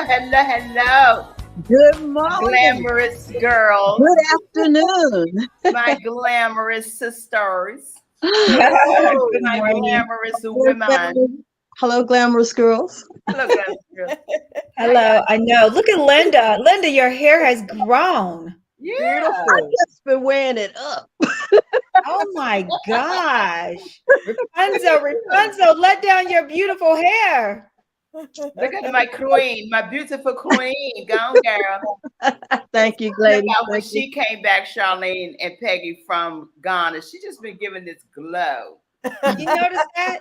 hello. Good morning. Glamorous girls. Good afternoon. My glamorous sisters. Good My morning. glamorous women. Hello, glamorous girls. Hello, glamorous girls. Hello. I know. Look at Linda. Linda, your hair has grown. Yeah. I've just been wearing it up. Oh my gosh. Rapunzel, let down your beautiful hair. Look at my queen, my beautiful queen. Go on, girl. Thank you, ladies. When she came back, Charlene and Peggy from Ghana, she just been giving this glow. You notice that?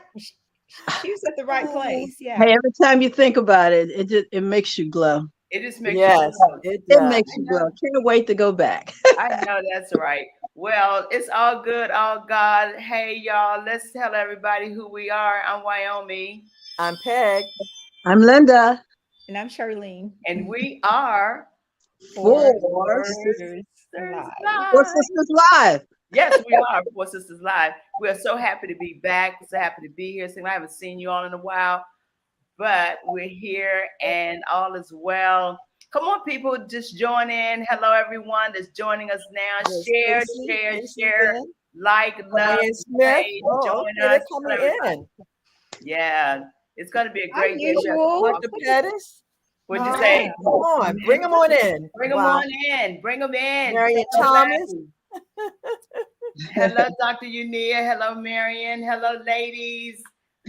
She was at the right place. Yeah. Hey, every time you think about it, it makes you glow. It just makes you glow. It makes you glow. Can't wait to go back. I know that's right. Well, it's all good, all God. Hey, y'all, let's tell everybody who we are. I'm Wyoming. I'm Peg. I'm Linda. And I'm Charlene. And we are 4SistersLIVE. 4SistersLIVE. Yes, we are 4SistersLIVE. We are so happy to be back. So happy to be here. I haven't seen you all in a while, but we're here and all is well. Come on, people, just join in. Hello, everyone that's joining us now. Share, like, love, join us. Yeah, it's going to be a great day. Dr. Pettis. What'd you say? Come on, bring them on in. Bring them on in. Bring them in. Marion Thomas. Hello, Dr. Unia. Hello, Marion. Hello, ladies.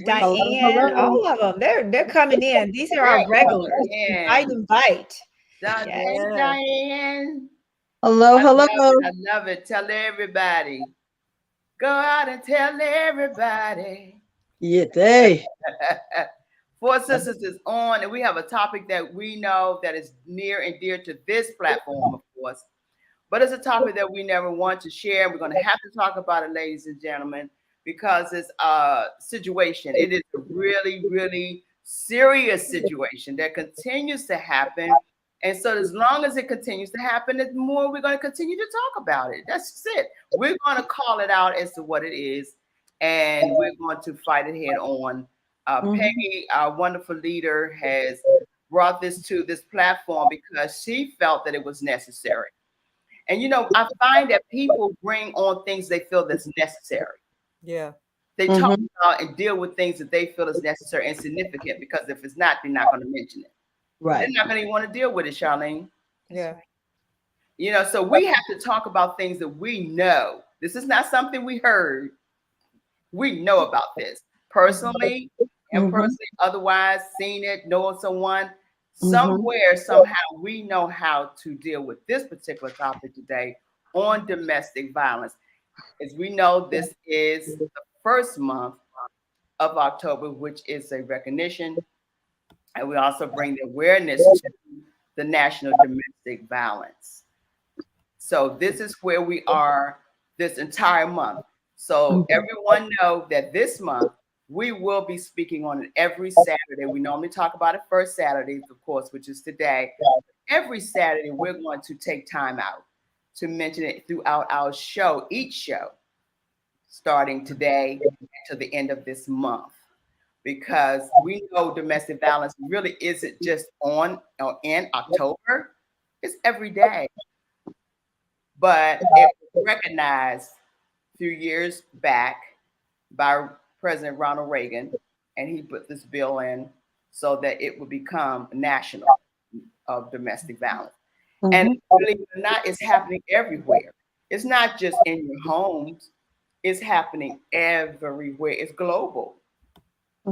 Diane, all of them. They're coming in. These are our regulars. I invite. Diane. Hello. I love it. Tell everybody. Go out and tell everybody. Yeah, they. 4 Sisters is on, and we have a topic that we know that is near and dear to this platform, of course. But it's a topic that we never want to share. We're going to have to talk about it, ladies and gentlemen, because it's a situation. It is a really, really serious situation that continues to happen. And so as long as it continues to happen, the more we're going to continue to talk about it. That's it. We're going to call it out as to what it is, and we're going to fight it head on. Peggy, our wonderful leader, has brought this to this platform because she felt that it was necessary. And, you know, I find that people bring on things they feel that's necessary. Yeah. They talk about and deal with things that they feel is necessary and significant, because if it's not, they're not going to mention it. Right. They're not going to even want to deal with it, Charlene. Yeah. You know, so we have to talk about things that we know. This is not something we heard. We know about this personally and personally, otherwise, seen it, know someone. Somewhere, somehow, we know how to deal with this particular topic today on domestic violence. As we know, this is the first month of October, which is a recognition, and we also bring the awareness to the National Domestic Violence. So this is where we are this entire month. So everyone know that this month, we will be speaking on it every Saturday. We normally talk about it first Saturdays, of course, which is today. Every Saturday, we're going to take time out to mention it throughout our show, each show, starting today to the end of this month. Because we know domestic violence really isn't just on or in October, it's every day. But it was recognized a few years back by President Ronald Reagan, and he put this bill in so that it would become national of domestic violence. And believe it or not, it's happening everywhere. It's not just in your homes, it's happening everywhere. It's global.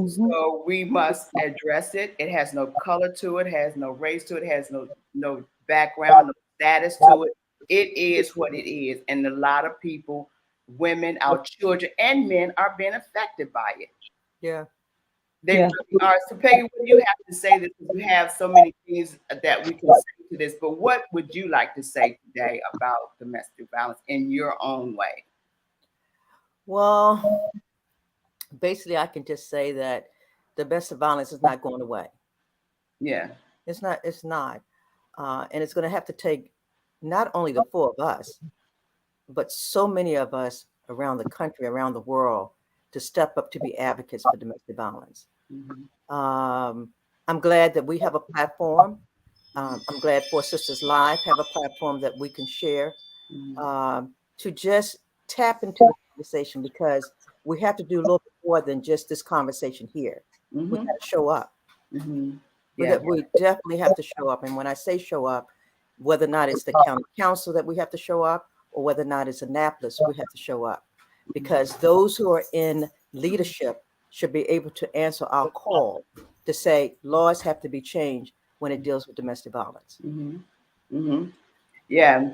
So we must address it. It has no color to it, has no race to it, has no background, no status to it. It is what it is. And a lot of people, women, our children, and men are being affected by it. Yeah. They really are. So Peggy, what do you have to say? That we have so many things that we can say to this, but what would you like to say today about domestic violence in your own way? Well, basically, I can just say that domestic violence is not going away. Yeah. It's not. And it's going to have to take not only the 4 of us, but so many of us around the country, around the world, to step up to be advocates for domestic violence. I'm I'm glad that we have a platform. I'm glad 4SistersLIVE have a platform that we can share to just tap into the conversation, because we have to do a little bit more than just this conversation here. We got to show up. We definitely have to show up. And when I say show up, whether or not it's the county council that we have to show up, or whether or not it's Annapolis, we have to show up, because those who are in leadership should be able to answer our call to say laws have to be changed when it deals with domestic violence. Yeah.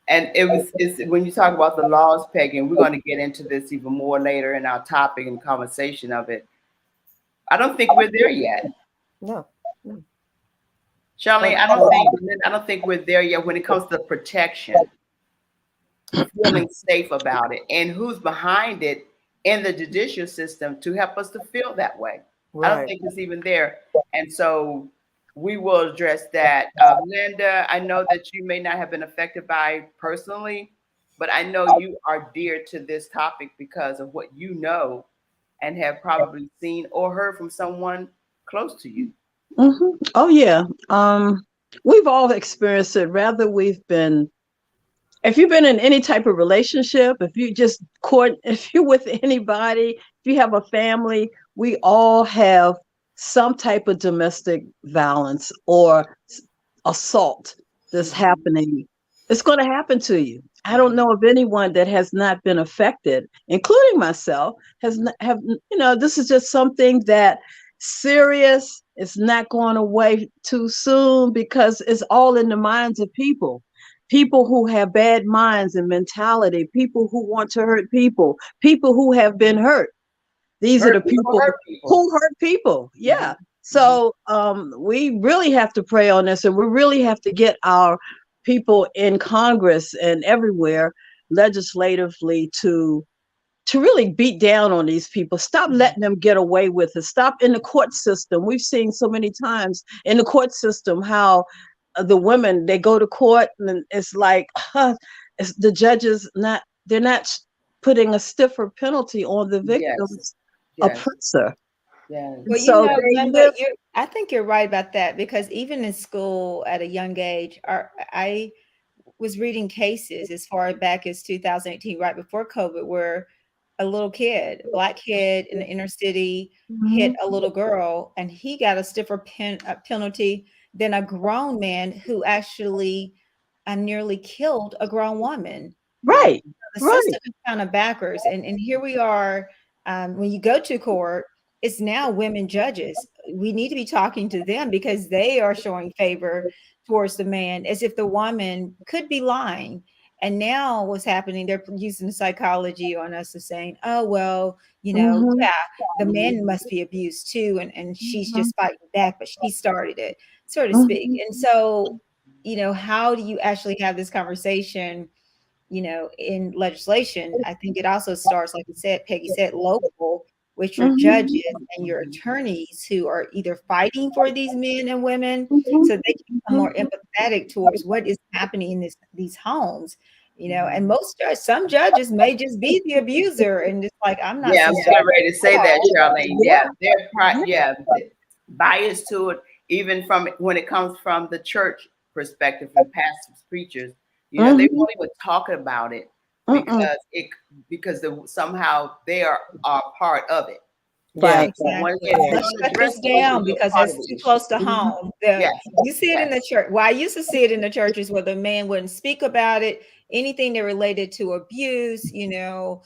And it's when you talk about the laws, Peggy, and we're going to get into this even more later in our topic and conversation of it. I don't think we're there yet. No. Charlene, I don't think we're there yet when it comes to protection, feeling safe about it, and who's behind it in the judicial system to help us to feel that way. Right. I don't think it's even there. And so we will address that. Linda, I know that you may not have been affected by personally, but I know you are dear to this topic because of what you know and have probably seen or heard from someone close to you. Oh, yeah. We've all experienced it, rather if you've been in any type of relationship, if you're with anybody, if you have a family, we all have some type of domestic violence or assault that's happening. It's going to happen to you. I don't know of anyone that has not been affected, including myself, this is just something that serious. It's not going away too soon, because it's all in the minds of people who have bad minds and mentality, people who want to hurt people who have been hurt. These are the people who hurt people. Yeah. So we really have to pray on this, and we really have to get our people in Congress and everywhere legislatively to really beat down on these people. Stop letting them get away with it. Stop in the court system. We've seen so many times in the court system how the women, they go to court and it's like the judges they're not putting a stiffer penalty on the victim's oppressor. Well, so Linda, I think you're right about that, because even in school at a young age, I was reading cases as far back as 2018, right before COVID, where a little kid, a Black kid in the inner city, hit a little girl, and he got a stiffer penalty than a grown man who actually nearly killed a grown woman. Right. The system is kind of backwards. And here we are, when you go to court, it's now women judges. We need to be talking to them, because they are showing favor towards the man, as if the woman could be lying. And now what's happening, they're using the psychology on us of saying, oh, well, the man must be abused too. And she's just fighting back, but she started it, so to speak. And so, how do you actually have this conversation, in legislation? I think it also starts, like you said, Peggy said, local, with your judges and your attorneys who are either fighting for these men and women so they can become more empathetic towards what is happening in these homes, and some judges may just be the abuser and just like, I'm not. Yeah, I'm getting ready to say that, Charlene. Yeah, they're biased to it, even from when it comes from the church perspective and pastors, preachers. They won't even talk about it because somehow they are part of it. Right. Let's shut this down because it's too close to home. You see it in the church. Well, I used to see it in the churches where the man wouldn't speak about it, anything that related to abuse, he'll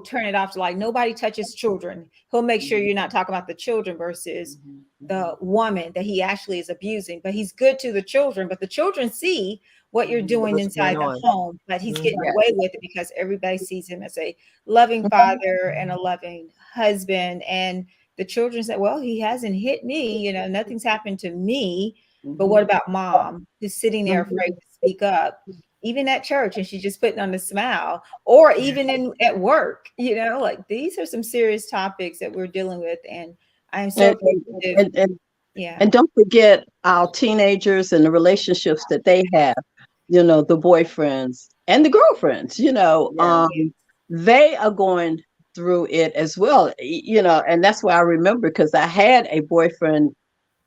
turn it off to like, nobody touches children. He'll make sure you're not talking about the children versus the woman that he actually is abusing. But he's good to the children, but the children see what you're doing inside the home, but he's getting away with it because everybody sees him as a loving father and a loving husband. And the children say, well, he hasn't hit me, nothing's happened to me. But what about mom who's sitting there afraid to speak up, even at church, and she's just putting on a smile, or even at work, like these are some serious topics that we're dealing with. And I'm so appreciative. And don't forget our teenagers and the relationships that they have, the boyfriends and the girlfriends, they are going through it as well, and that's why I remember, because I had a boyfriend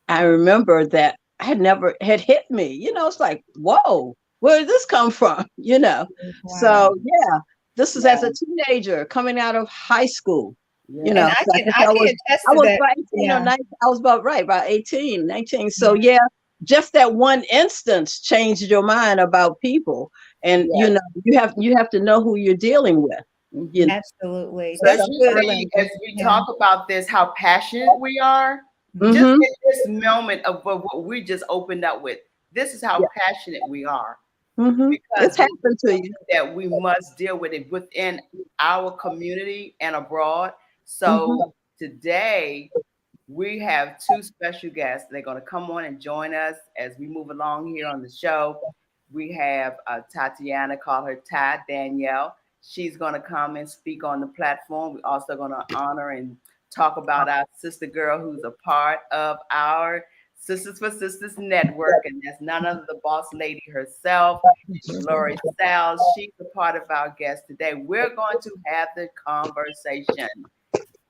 I remember that had never had hit me. It's like, whoa, where did this come from? Wow. So yeah, this is as a teenager coming out of high school. Yeah. And So I guess I can attest I to was that. about 18 or Yeah. 19. I was about 18, 19. So yeah, just that one instance changed your mind about people. And Yes. you have to know who you're dealing with. Mhm. Absolutely. So as That's you good. see, as we Yeah. talk about this, how passionate we are, just Mm-hmm. in this moment of what we just opened up with, this is how Yeah. passionate we are, Mm-hmm. because It's happened to you. that we must deal with it within our community and abroad. Mm-hmm. So today we have two special guests. They're going to come on and join us as we move along here on the show. We have Tatiana, call her Ty Danielle. She's going to come and speak on the platform. We're also going to honor and talk about our sister girl who's a part of our Sisters for Sisters network, and that's none other the boss lady herself, Lori Styles. She's a part of our guest today. We're going to have the conversation.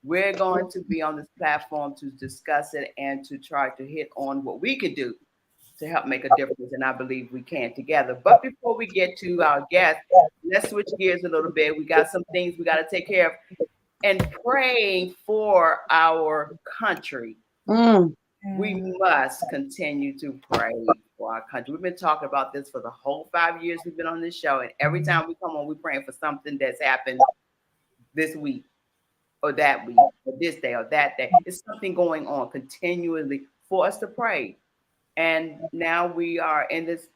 We're going to be on this platform to discuss it and to try to hit on what we can do to help make a difference. And I believe we can together. But before we get to our guest, let's switch gears a little bit. We got some things we got to take care of. And praying for our country. Mm. We must continue to pray for our country. We've been talking about this for the whole 5 years we've been on this show. And every time we come on, we're praying for something that's happened this week or that week or this day or that day. It's something going on continually for us to pray. And now we are in this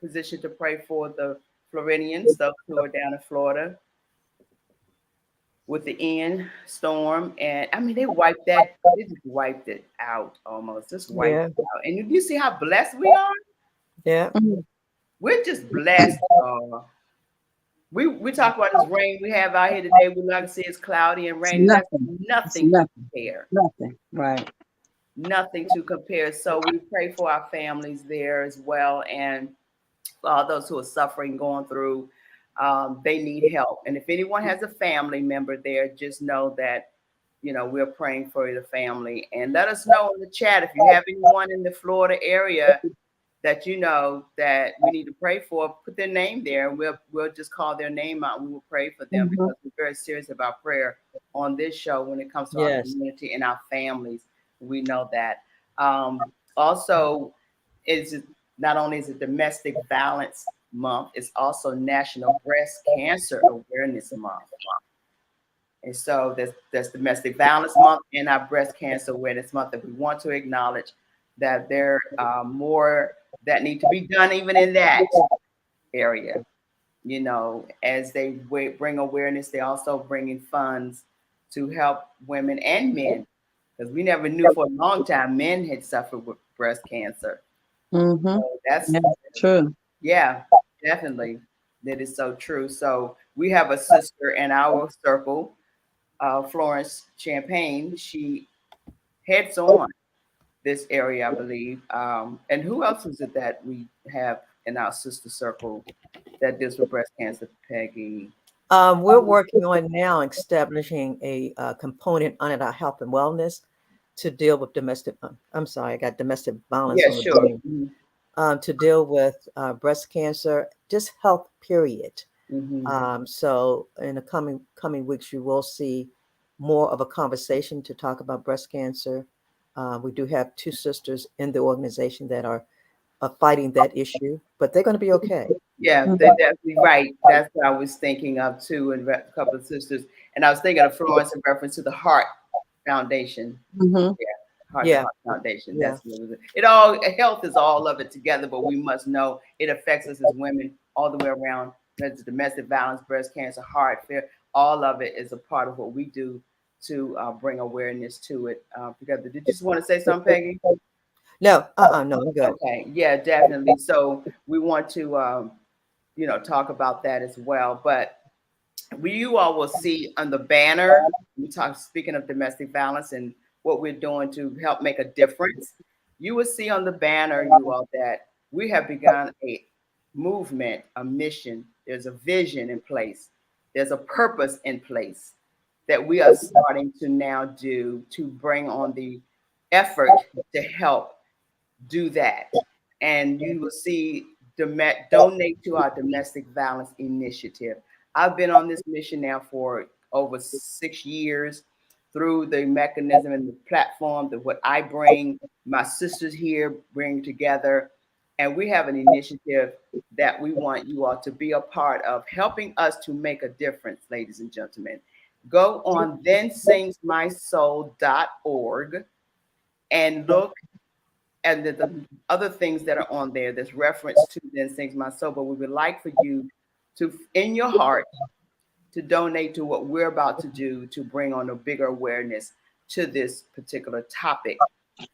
position to pray for the Floridians, those who are down in Florida with the Ian storm. And I mean, they just wiped it out almost, just wiped Yeah. it out. And you see how blessed we are? Yeah. We're just blessed. We talk about this rain we have out here today. We like to see it's cloudy and rainy. That's nothing to compare. Nothing. Right. Nothing to compare. So we pray for our families there as well, and all those who are suffering, going through. They need help. And if anyone has a family member there, just know that we're praying for the family. And let us know in the chat if you have anyone in the Florida area that that we need to pray for. Put their name there, and we'll just call their name out. And we will pray for them because we're very serious about prayer on this show when it comes to our community and our families. We know that. Also, not only is it Domestic Violence Month, it's also National Breast Cancer Awareness Month. And so there's Domestic Violence Month and our Breast Cancer Awareness Month that we want to acknowledge that there are more that need to be done even in that area. As they bring awareness, they also bring in funds to help women and men, because we never knew for a long time men had suffered with breast cancer. Mm-hmm. So that's true. Yeah, definitely. That is so true. So we have a sister in our circle, Florence Champagne. She heads on this area, I believe. And who else is it that we have in our sister circle that deals with breast cancer, Peggy? We're working on now establishing a component under our health and wellness to deal with domestic. I'm sorry, I got domestic violence on the brain. To deal with breast cancer, just health, period. So in the coming weeks, you will see more of a conversation to talk about breast cancer. We do have two sisters in the organization that are fighting that issue, but they're going to be okay. Yeah, they're definitely right. That's what I was thinking of too, and a couple of sisters. And I was thinking of Florence in reference to the Heart Foundation. Mm-hmm. Heart Foundation. That's what it all. Health is all of it together, but we must know it affects us as women all the way around. There's domestic violence, breast cancer, heart failure. All of it is a part of what we do to bring awareness to it together. Did you just want to say something, Peggy? No, no, I'm good. Okay, yeah, definitely. So we want to, talk about that as well. But you all will see on the banner. Speaking of domestic violence and what we're doing to help make a difference. You will see on the banner, you all, that we have begun a movement, a mission. There's a vision in place. There's a purpose in place that we are starting to now do to bring on the effort to help do that. And you will see donate to our domestic violence initiative. I've been on this mission now for over 6 years through the mechanism and the platform that what I bring, my sisters here bring together. And we have an initiative that we want you all to be a part of, helping us to make a difference, ladies and gentlemen. Go on thensingsmysoul.org and look and the other things that are on there. There's reference to Then Sings My Soul, but we would like for you to, in your heart, to donate to what we're about to do to bring on a bigger awareness to this particular topic.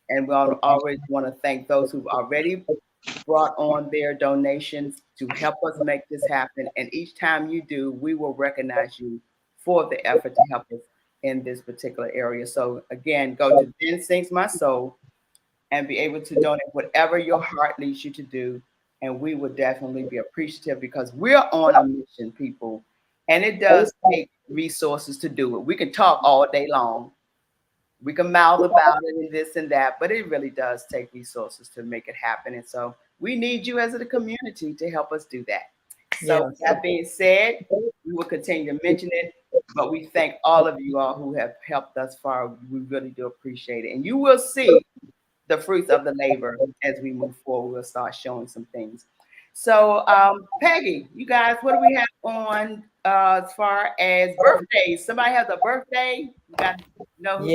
And we always want to thank those who've already brought on their donations to help us make this happen. And each time you do, we will recognize you for the effort to help us in this particular area. So again, go to Then Sings My Soul and be able to donate whatever your heart leads you to do. And we would definitely be appreciative because we're on a mission, people. And it does take resources to do it. We can talk all day long. We can mouth about it and this and that, but it really does take resources to make it happen. And so we need you as a community to help us do that. So that being said, we will continue to mention it, but we thank all of you all who have helped thus far. We really do appreciate it. And you will see the fruits of the labor as we move forward. We'll start showing some things. So Peggy, you guys, what do we have on as far as birthdays? Somebody has a birthday? You got to know who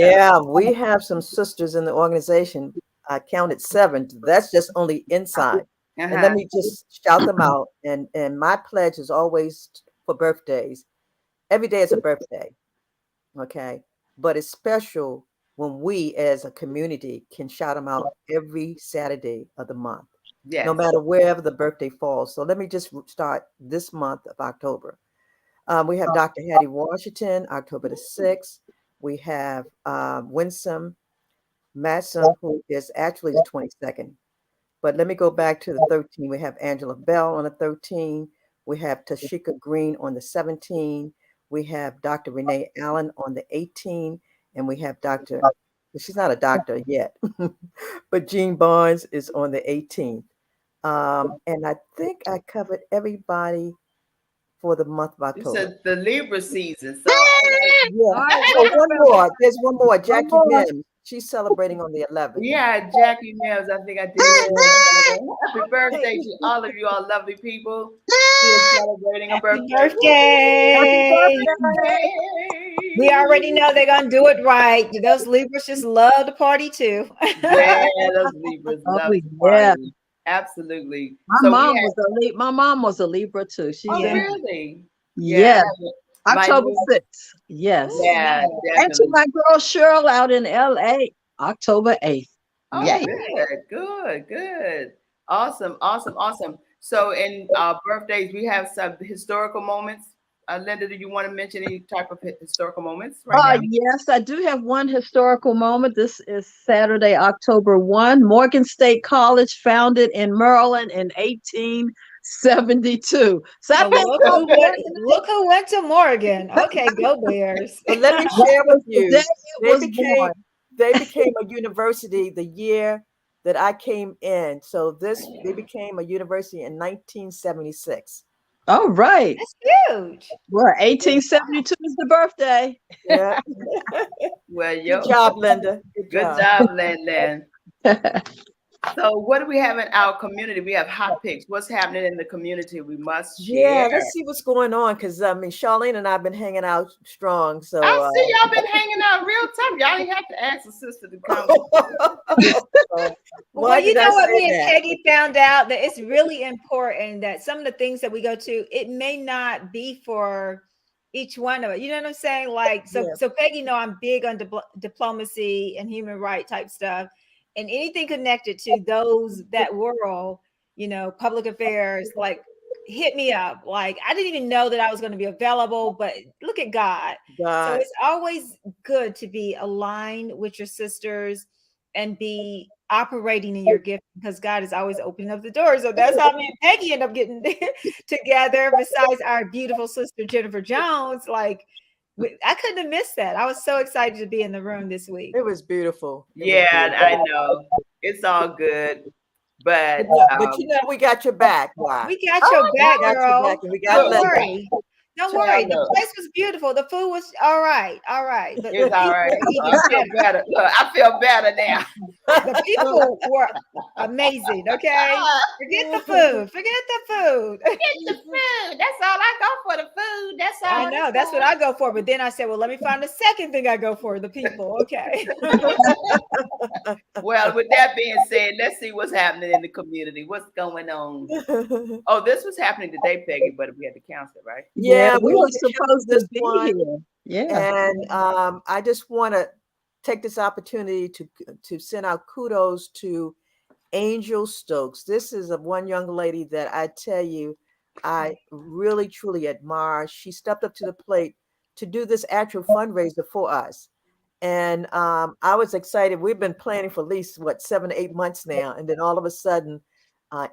we have some sisters in the organization. I counted 7. That's just only inside. And let me just shout them out. And my pledge is always for birthdays. Every day is a birthday. Okay. But it's special when we as a community can shout them out every Saturday of the month. Yes. No matter wherever the birthday falls. So let me just start this month of October. We have Dr. Hattie Washington, October the 6th. We have Winsome Matson, who is actually the 22nd. But let me go back to the 13th. We have Angela Bell on the 13th. We have Tashika Green on the 17th. We have Dr. Renee Allen on the 18th. And we have she's not a doctor yet, but Jean Barnes is on the 18th. And I think I covered everybody for the month of October. It's the Libra season. So There's one more. Jackie Mims. She's celebrating on the 11th. Yeah, Jackie Mims. I think I did. Happy birthday to all of you, all lovely people who are celebrating a birthday. Happy birthday. We already know they're gonna do it right. Those Libras just love to party too. Yeah, those Libras love to party. Absolutely. My mom was a Libra too. She really? Yeah. October 6th. Yes. Yeah. And to my girl Cheryl out in LA, October 8th. Oh, yeah. Good. Awesome. So in birthdays, we have some historical moments. Linda, do you want to mention any type of historical moments right now? Yes, I do have one historical moment. This is Saturday, October 1. Morgan State College, founded in Maryland in 1872. So look who went to Morgan. Okay, go Bears. But let me share with you. They became a university the year that I came in. So they became a university in 1976. All right. That's huge. Well, 1872 is the birthday. Yeah. Well, good job, Linda. Good job, Linda. So what do we have in our community? We have hot picks. What's happening in the community? We must share. Yeah, let's see what's going on. Because Charlene and I have been hanging out strong. So I see y'all been hanging out real time. Y'all didn't have to ask a sister to come. Well, you know what me and Peggy found out? That it's really important that some of the things that we go to, it may not be for each one of it. You know what I'm saying? Like, so Peggy, I'm big on diplomacy and human rights type stuff. And anything connected to that world, public affairs, like hit me up. Like I didn't even know that I was going to be available, but look at God. So it's always good to be aligned with your sisters and be operating in your gift because God is always opening up the door. So that's how me and Peggy end up getting together. Besides our beautiful sister, Jennifer Jones, like I couldn't have missed that. I was so excited to be in the room this week. It was beautiful. I know. It's all good. But But you know, we got your back. Why? We got your back, got your girl. back, and we got Don't Linda. worry. Don't worry. The place was beautiful. The food was all right. All right. But it's all right. I feel better. Look, I feel better now. The people were amazing. Okay. Forget the food. Forget the food. Forget the food. That's all I go for, the food. That's all I know. That's what I go for. But then I said, well, let me find the second thing I go for, the people. Okay. Well, with that being said, let's see what's happening in the community. What's going on? Oh, this was happening today, Peggy, but we had to cancel it, right? Yeah, we were to supposed this to be one. here. Yeah. And I just want to take this opportunity to send out kudos to Angel Stokes. This is one young lady that I tell you, I really, truly admire. She stepped up to the plate to do this actual fundraiser for us. And I was excited. We've been planning for at least, 7 to 8 months now. And then all of a sudden,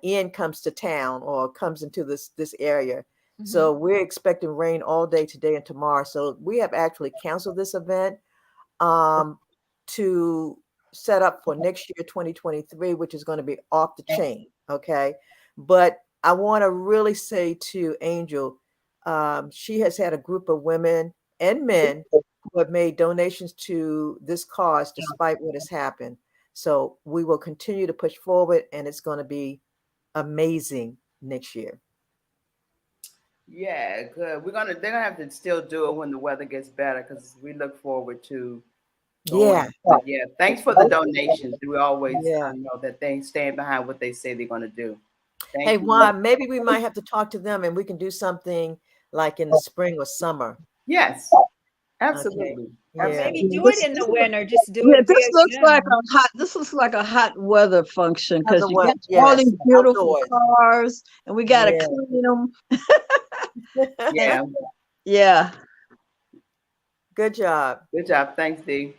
Ian comes to town or comes into this area. Mm-hmm. So we're expecting rain all day today and tomorrow. So we have actually canceled this event to set up for next year, 2023, which is going to be off the chain. Okay. But I want to really say to Angel, she has had a group of women and men who have made donations to this cause despite what has happened. So we will continue to push forward, and it's going to be amazing next year. Yeah, good. They're gonna have to still do it when the weather gets better, because we look forward to going. Yeah. Thanks for the donations. We always know that they stand behind what they say they're gonna do. Hey, Juan, maybe we might have to talk to them and we can do something like in the spring or summer. Yes, absolutely. Okay. Yeah. Maybe do it in the winter. Just do it. This looks like a hot. This looks like a hot weather function, because you got all these beautiful cars, and we got to clean them. Yeah. Yeah. Good job. Good job. Thanks, Dee.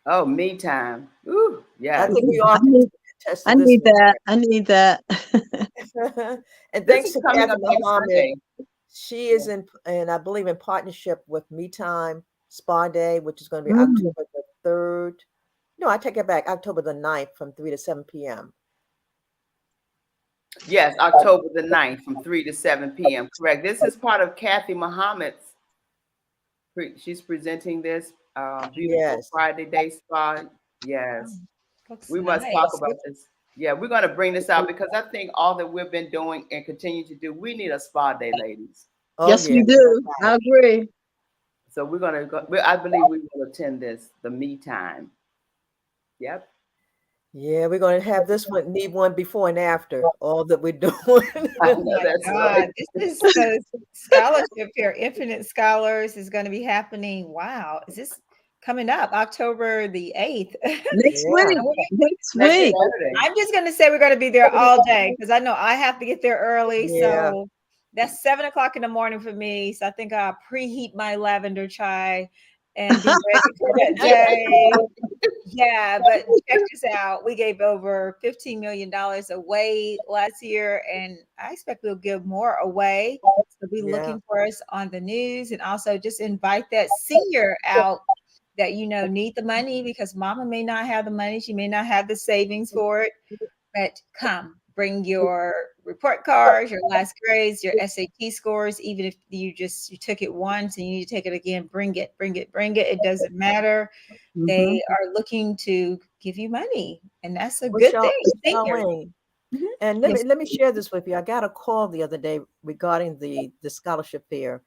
Oh, me time. Ooh, yeah. I think we all I need that. I need that. And thanks to Kathy Muhammad. She is in, and I believe in partnership with Me Time Spa Day, which is going to be October the 3rd. No, I take it back. October the 9th from 3 to 7 p.m. Yes, October the 9th from 3 to 7 p.m. Correct. This is part of Kathy Muhammad's. She's presenting this beautiful Friday Day Spa. Yes. We must talk about this. Yeah, we're going to bring this out, because I think all that we've been doing and continue to do, we need a spa day, ladies. Yes, we do. I agree. So we're going to go. I believe we will attend this, the Me Time. Yep. Yeah, we're going to have this one, need one before and after all that we're doing. Oh my God. This is the scholarship here. Infinite Scholars is going to be happening. Wow. Is this coming up October the 8th? Next week. Next week. I'm just going to say we're going to be there all day, because I know I have to get there early. Yeah. So that's 7 o'clock in the morning for me. So I think I'll preheat my lavender chai and be ready for that day. Yeah, but check this out. We gave over $15 million away last year, and I expect we'll give more away. So be looking for us on the news, and also just invite that senior out that need the money, because mama may not have the money. She may not have the savings for it, but come. Bring your report cards, your last grades, your SAT scores. Even if you took it once and you need to take it again, bring it. It doesn't matter. Mm-hmm. They are looking to give you money, and that's a good thing. Mm-hmm. And let me share this with you. I got a call the other day regarding the scholarship fair,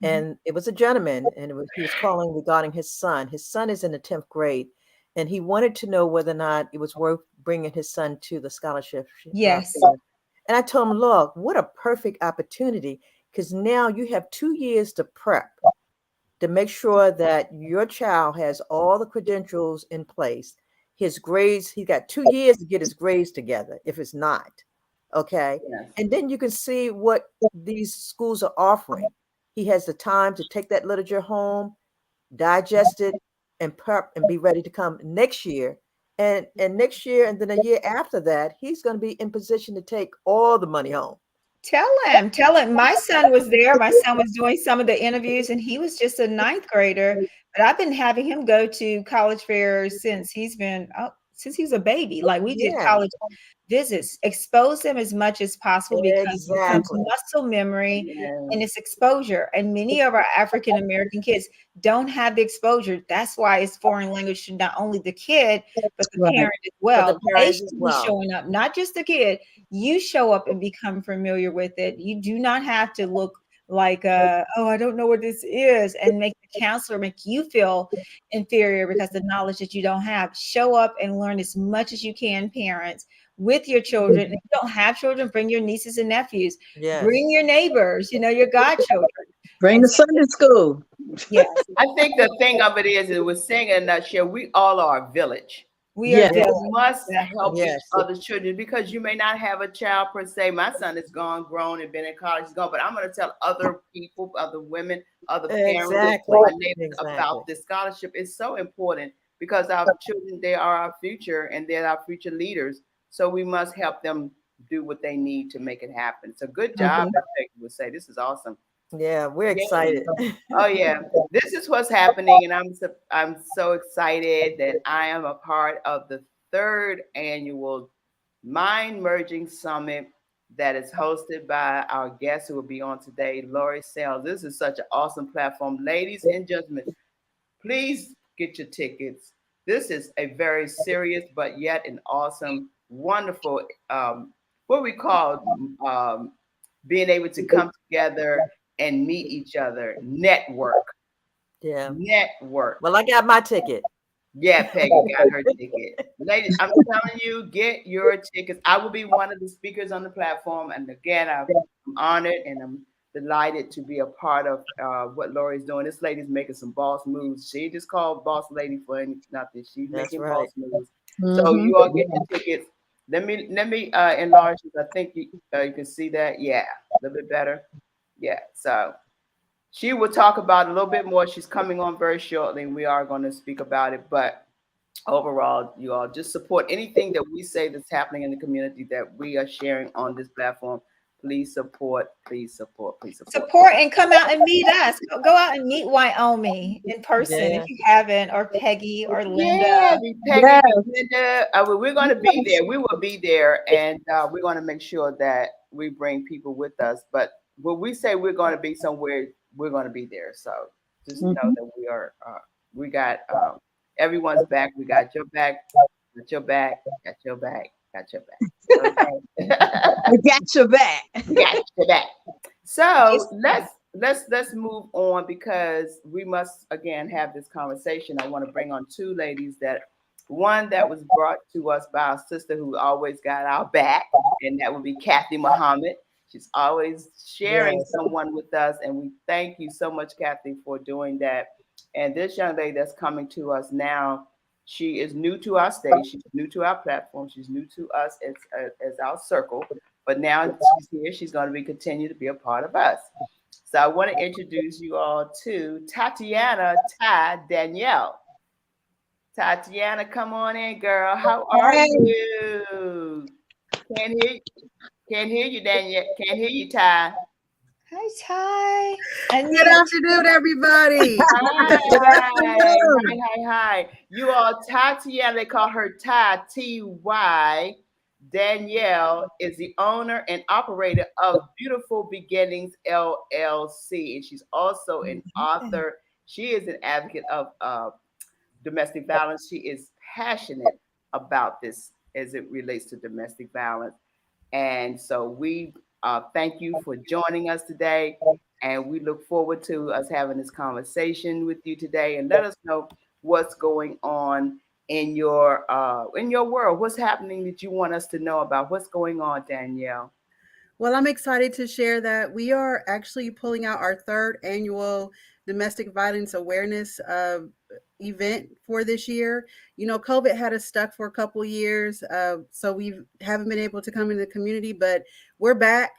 and it was a gentleman, and he was calling regarding his son. His son is in the 10th grade. And he wanted to know whether or not it was worth bringing his son to the scholarship. Yes. And I told him, look, what a perfect opportunity, because now you have 2 years to prep to make sure that your child has all the credentials in place. His grades, he got 2 years to get his grades together, if it's not. Okay. Yes. And then you can see what these schools are offering. He has the time to take that literature home, digest it, and prep and be ready to come next year. And next year, and then a year after that, he's going to be in position to take all the money home. Tell him. My son was there. My son was doing some of the interviews, and he was just a 9th grader. But I've been having him go to college fairs since he's been since he was a baby. Like we did Yeah. college visits, expose them as much as possible because it becomes Exactly. muscle memory Yeah. and it's exposure. And many of our African American kids don't have the exposure. That's why it's foreign language to not only the kid, but the Right. parent as For well. the They parents should as be well. showing up, not just the kid. You show up and become familiar with it. You do not have to look like, oh, I don't know what this is, and make the counselor make you feel inferior because the knowledge that you don't have. Show up and learn as much as you can, parents, with your children. If you don't have children, bring your nieces and nephews, Yes. bring your neighbors, your godchildren. Bring And the Sunday school. yes, I think the thing of it is, we're saying in a nutshell, we all are a village. we are Yeah. We village. must Exactly. help each Yes. other's children because you may not have a child per se. My son is gone, grown, and been in college. He's gone, but I'm going to tell other people, other women, other parents, Exactly. my neighbors Exactly. about this scholarship. It's so important because our children, they are our future and they're our future leaders. So we must help them do what they need to make it happen. So good job, as Peggy would say. This is awesome. Yeah, we're Yay. excited. Oh yeah, this is what's happening, and I'm so excited that I am a part of the third annual Mind Merging Summit that is hosted by our guest who will be on today, Lori Sales. This is such an awesome platform, ladies and gentlemen. Please get your tickets. This is a very serious but yet an awesome, wonderful, what we call being able to come together and meet each other, network. Yeah. Network. Well, I got my ticket. Yeah, Peggy got her ticket. Ladies, I'm telling you, get your tickets. I will be one of the speakers on the platform. And again, I'm honored and I'm delighted to be a part of what Lori's doing. This lady's making some boss moves. She just called boss lady for nothing. She's That's making right. boss moves. So you all get your tickets. Let me enlarge this. I think you can see that. Yeah, a little bit better. Yeah. So she will talk about a little bit more. She's coming on very shortly, and we are going to speak about it. But overall, you all just support anything that we say that's happening in the community that we are sharing on this platform. Please support, please support, please support. Support and come out and meet us. Go out and meet Wyoming in person Yeah. if you haven't, or Peggy or Linda. Yeah, Peggy, Yes. Linda, we're going to be there. We will be there, and we're going to make sure that we bring people with us. But when we say we're going to be somewhere, we're going to be there. So just know that we are. We got everyone's back. We got your back. Got your back. Got your back. Got your back. Okay. We got your back. Got your back. So let's move on because we must again have this conversation. I want to bring on two ladies one that was brought to us by our sister who always got our back, and that would be Kathy Muhammad. She's always sharing Yes. someone with us, and we thank you so much, Kathy, for doing that. And this young lady that's coming to us now, she is new to our stage, she's new to our platform, she's new to us as our circle. But now she's here, she's going to continue to be a part of us. So I want to introduce you all to Tatiana Danielle. Tatiana, come on in, girl. How are you? Can't hear you, Danielle. Can't hear you, Ty. Hi, Ty. Good afternoon, everybody. Hi. You all, Tatiana, they call her Ty, T-Y. Danielle is the owner and operator of Beautiful Beginnings LLC, and she's also an author. She is an advocate of domestic violence. She is passionate about this as it relates to domestic violence. And so we thank you for joining us today. And we look forward to us having this conversation with you today. And let us know what's going on in your world. What's happening that you want us to know about? What's going on, Danielle? Well, I'm excited to share that we are actually pulling out our third annual domestic violence awareness event for this year. You know, COVID had us stuck for a couple years, so we haven't been able to come into the community, but we're back.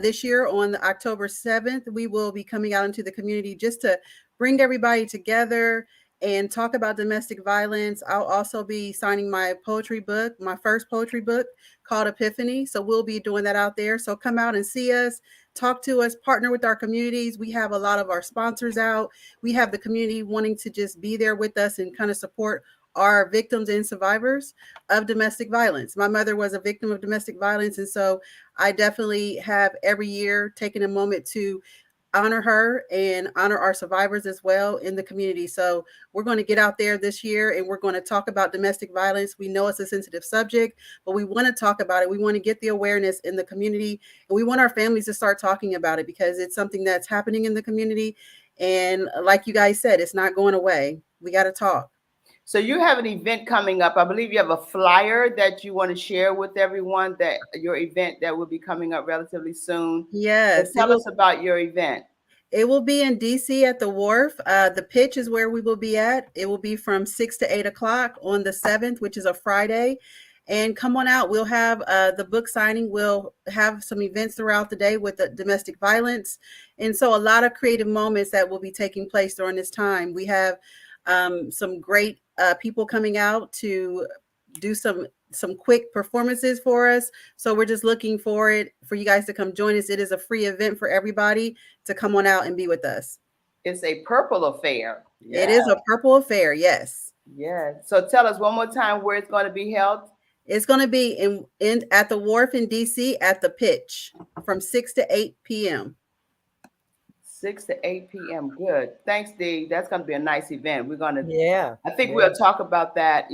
This year on October 7th, we will be coming out into the community just to bring everybody together and talk about domestic violence. I'll also be signing my poetry book, my first poetry book called Epiphany. So we'll be doing that out there. So come out and see us, talk to us, partner with our communities. We have a lot of our sponsors out. We have the community wanting to just be there with us and kind of support are victims and survivors of domestic violence. My mother was a victim of domestic violence, and so I definitely have every year taken a moment to honor her and honor our survivors as well in the community. So we're going to get out there this year and we're going to talk about domestic violence. We know it's a sensitive subject, but we want to talk about it. We want to get the awareness in the community, and we want our families to start talking about it because it's something that's happening in the community. And like you guys said, it's not going away. We got to talk. So you have an event coming up. I believe you have a flyer that you want to share with everyone, that your event that will be coming up relatively soon. Yes. So tell us about your event. It will be in DC at the Wharf. The pitch is where we will be at. It will be from 6 to 8 o'clock on the 7th, which is a Friday. And come on out. We'll have the book signing. We'll have some events throughout the day with the domestic violence. And so a lot of creative moments that will be taking place during this time. We have some great people coming out to do some quick performances for us. So we're just looking for you guys to come join us. It is a free event for everybody to come on out and be with us. It's a purple affair. Yeah. It is a purple affair. Yes. Yeah. So tell us one more time where it's going to be held. It's going to be in at the Wharf in DC at the pitch from 6 to 8 p.m. 6 to 8 p.m. Good. Thanks, Dee. That's going to be a nice event. We're going to, I think Yeah. we'll talk about that,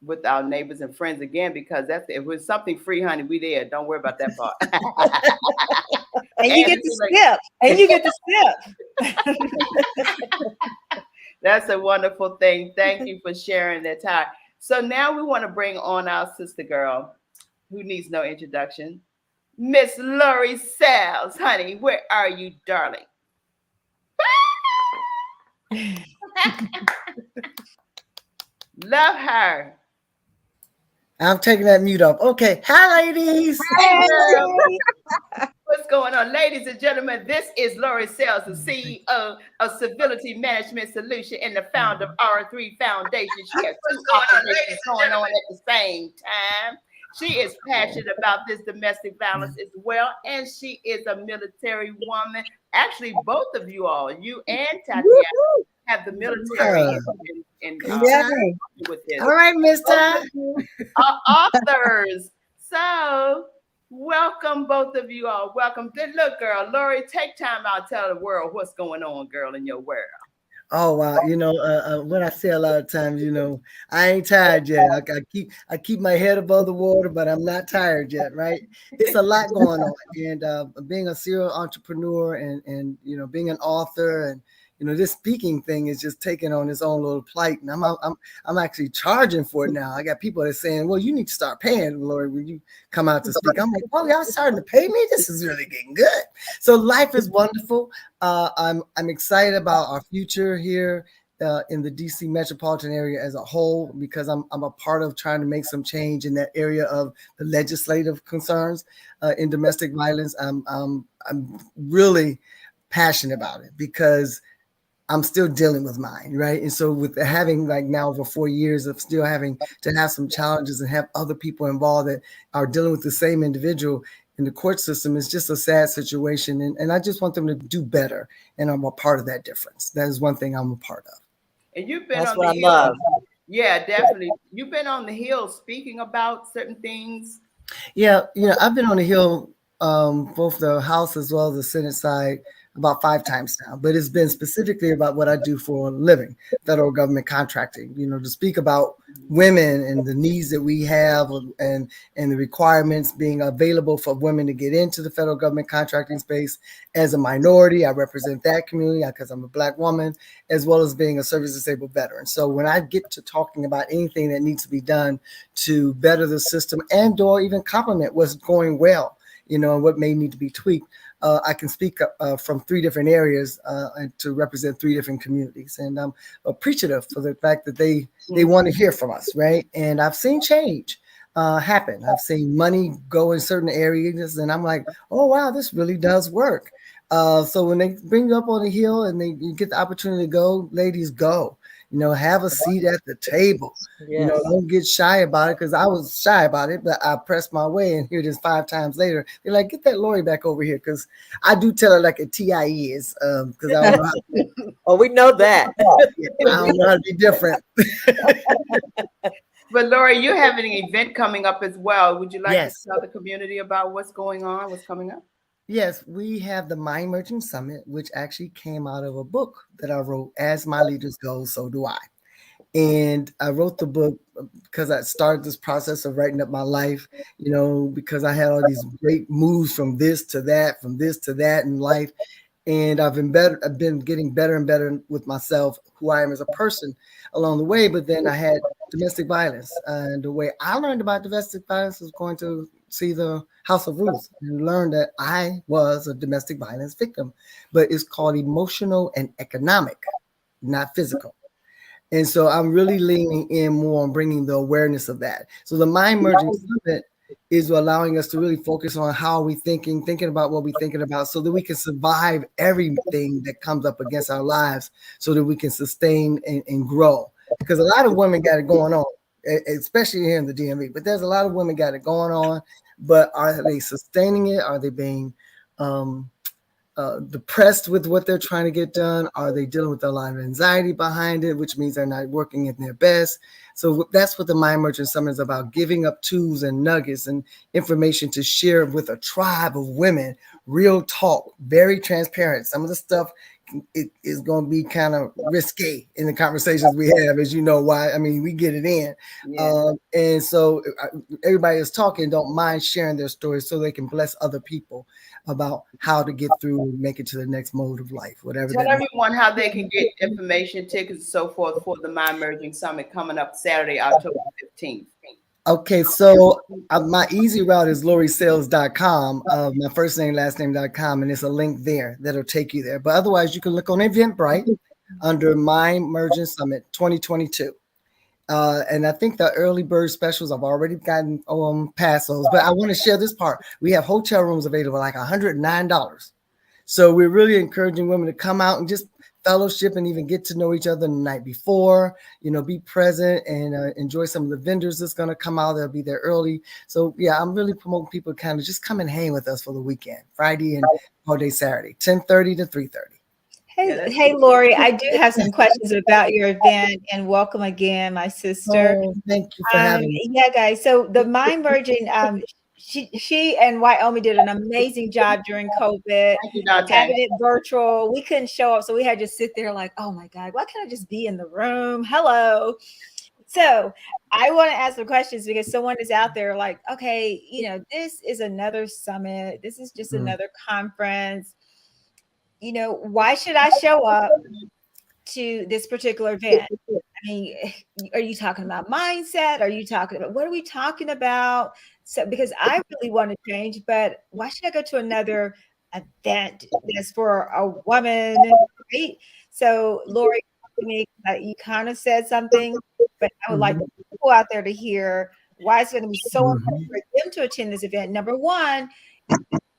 with our neighbors and friends again, because if it's something free, honey, we there. Don't worry about that part. And you get to skip. And you get to skip. That's a wonderful thing. Thank you for sharing that time. So now we want to bring on our sister girl, who needs no introduction, Miss Lori Sells. Honey, where are you, darling? Love her. I'm taking that mute off. Okay. Hi, ladies. Hey, girl. What's going on, ladies and gentlemen? This is Lori Sells, the CEO of Civility Management Solution and the founder of R3 Foundation. She has two operations going on at the same time. She is passionate about this domestic violence as well, and she is a military woman. Actually, both of you all, you and Tatiana, have the military with this. All right, Mister. Authors. So welcome, both of you all. Welcome. Look, girl, Lori, take time out, tell the world what's going on, girl, in your world. Oh wow, what I say a lot of times, I ain't tired yet. I keep my head above the water, but I'm not tired yet, right? It's a lot going on, and being a serial entrepreneur and being an author and this speaking thing is just taking on its own little plight, and I'm actually charging for it now. I got people that are saying, "Well, you need to start paying, Lori, when you come out to speak." I'm like, "Oh, y'all starting to pay me? This is really getting good." So life is wonderful. I'm excited about our future here in the DC metropolitan area as a whole, because I'm a part of trying to make some change in that area of the legislative concerns in domestic violence. I'm really passionate about it because I'm still dealing with mine, right? And so with having now over 4 years of still having to have some challenges and have other people involved that are dealing with the same individual in the court system, is just a sad situation. And I just want them to do better. And I'm a part of that difference. That is one thing I'm a part of. And you've been That's on what I the Hill. love. Yeah, definitely. You've been on the Hill speaking about certain things. Yeah, I've been on the Hill, both the House as well as the Senate side, about 5 times now, but it's been specifically about what I do for a living, federal government contracting, to speak about women and the needs that we have and the requirements being available for women to get into the federal government contracting space. As a minority, I represent that community because I'm a Black woman, as well as being a service disabled veteran. So when I get to talking about anything that needs to be done to better the system and or even complement what's going well, and what may need to be tweaked, I can speak from 3 different areas and to represent 3 different communities. And I'm appreciative for the fact that they want to hear from us, right? And I've seen change happen. I've seen money go in certain areas, and I'm like, oh, wow, this really does work. So when they bring you up on the Hill and you get the opportunity to go, ladies, go. have a seat at the table. Yes. Don't get shy about it, because I was shy about it, but I pressed my way, and here it is 5 times later. They're like, get that Lori back over here, because I do tell her like a TIE is, because I don't know how, Oh, we know that. I don't know how to be different. But Lori, you're having an event coming up as well. Would you like Yes. to tell the community about what's going on, what's coming up? Yes, we have the Mind Merging Summit, which actually came out of a book that I wrote, As My Leaders Go, So Do I. And I wrote the book because I started this process of writing up my life, because I had all these great moves from this to that in life. And I've been getting better and better with myself, who I am as a person along the way. But then I had domestic violence. And the way I learned about domestic violence was going to see the House of Ruth and learn that I was a domestic violence victim. But it's called emotional and economic, not physical. And so I'm really leaning in more on bringing the awareness of that. So the Mind Merging Summit is allowing us to really focus on how are we thinking about what we're thinking about, so that we can survive everything that comes up against our lives, so that we can sustain and grow. Because a lot of women got it going on, especially here in the DMV, but there's a lot of women got it going on, but are they sustaining it? Are they being depressed with what they're trying to get done? Are they dealing with a lot of anxiety behind it, which means they're not working at their best? So that's what the Mind Merchant Summit is about, giving up tools and nuggets and information to share with a tribe of women. Real talk, very transparent. Some of the stuff it is going to be kind of risque in the conversations we have, as you know why. I mean, we get it in. Yeah. And so everybody is talking, don't mind sharing their stories so they can bless other people about how to get through and make it to the next mode of life, whatever. Tell everyone how they can get information, tickets, and so forth for the Mind Merging Summit coming up Saturday, October 15th. Okay, so my easy route is lorisales.com, my first name, last name.com, and there's a link there that'll take you there. But otherwise, you can look on Eventbrite under Mind Merging Summit 2022. And I think the early bird specials, I've already gotten past those, but I want to share this part. We have hotel rooms available like $109. So we're really encouraging women to come out and just fellowship and even get to know each other the night before, be present and enjoy some of the vendors that's going to come out. They'll be there early. So yeah, I'm really promoting people to kind of just come and hang with us for the weekend, Friday and all day Saturday, 10:30 to 3:30. Hey, Lori, I do have some questions about your event, and welcome again, my sister. Oh, thank you for having me. Yeah, guys. So the Mind Merging, she and Wyoming did an amazing job during COVID, having it virtual. We couldn't show up, so we had to sit there like, oh my God, why can't I just be in the room? Hello. So I want to ask some questions because someone is out there like, okay, this is another summit. This is just another conference. Why should I show up to this particular event? I mean, are you talking about mindset? Are you talking about, what are we talking about? So, because I really want to change, but why should I go to another event that's for a woman? Right? So, Lori, you kind of said something, but I would like people out there to hear why it's going to be so important for them to attend this event. Number one,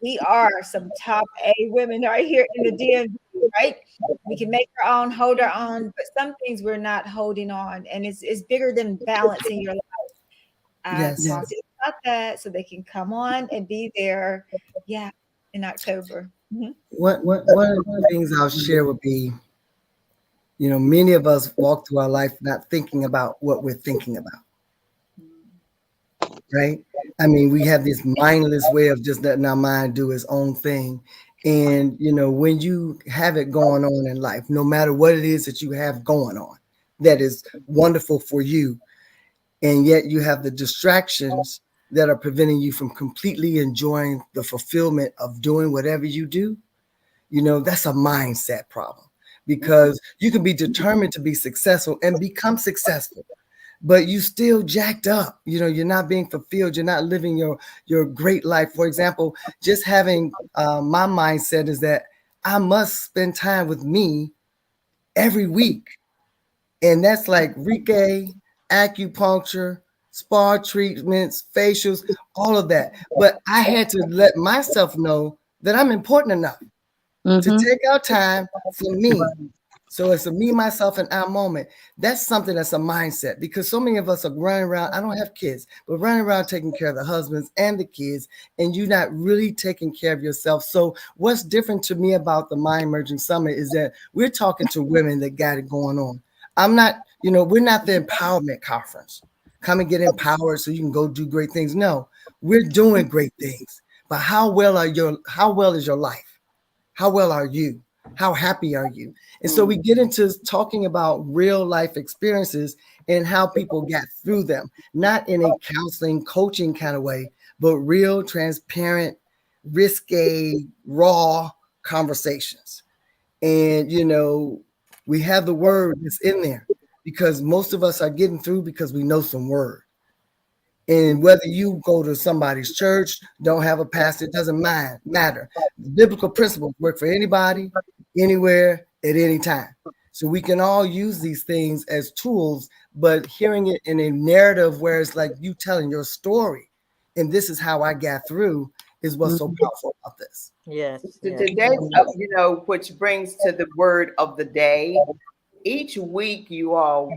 we are some top A women right here in the DMV, right? We can make our own, hold our own, but some things we're not holding on, and it's bigger than balancing your life. Yes. Talk to them about that so they can come on and be there, in October. One of the things I'll share would be, many of us walk through our life not thinking about what we're thinking about. Right? I mean, we have this mindless way of just letting our mind do its own thing. And, when you have it going on in life, no matter what it is that you have going on, that is wonderful for you. And yet you have the distractions that are preventing you from completely enjoying the fulfillment of doing whatever you do. That's a mindset problem, because you can be determined to be successful and become successful, but you still jacked up. You're not being fulfilled. You're not living your great life. For example, just having my mindset is that I must spend time with me every week. And that's like Reiki, acupuncture, spa treatments, facials, all of that. But I had to let myself know that I'm important enough to take out time for me, So it's a me, myself, and our moment. That's something that's a mindset, because so many of us are running around. I don't have kids, but running around taking care of the husbands and the kids, and you're not really taking care of yourself. So what's different to me about the Mind Merging Summit is that we're talking to women that got it going on. I'm not, we're not the empowerment conference. Come and get empowered so you can go do great things. No, we're doing great things. But how well is your life? How well are you? How happy are you? And so we get into talking about real life experiences and how people got through them, not in a counseling, coaching kind of way, but real, transparent, risque, raw conversations. And, we have the word that's in there because most of us are getting through because we know some word. And whether you go to somebody's church, don't have a pastor, it doesn't matter. The biblical principles work for anybody, anywhere, at any time. So we can all use these things as tools, but hearing it in a narrative where it's like you telling your story, and this is how I got through, is what's so powerful about this. Yes. Today, which brings to the word of the day. Each week, you all,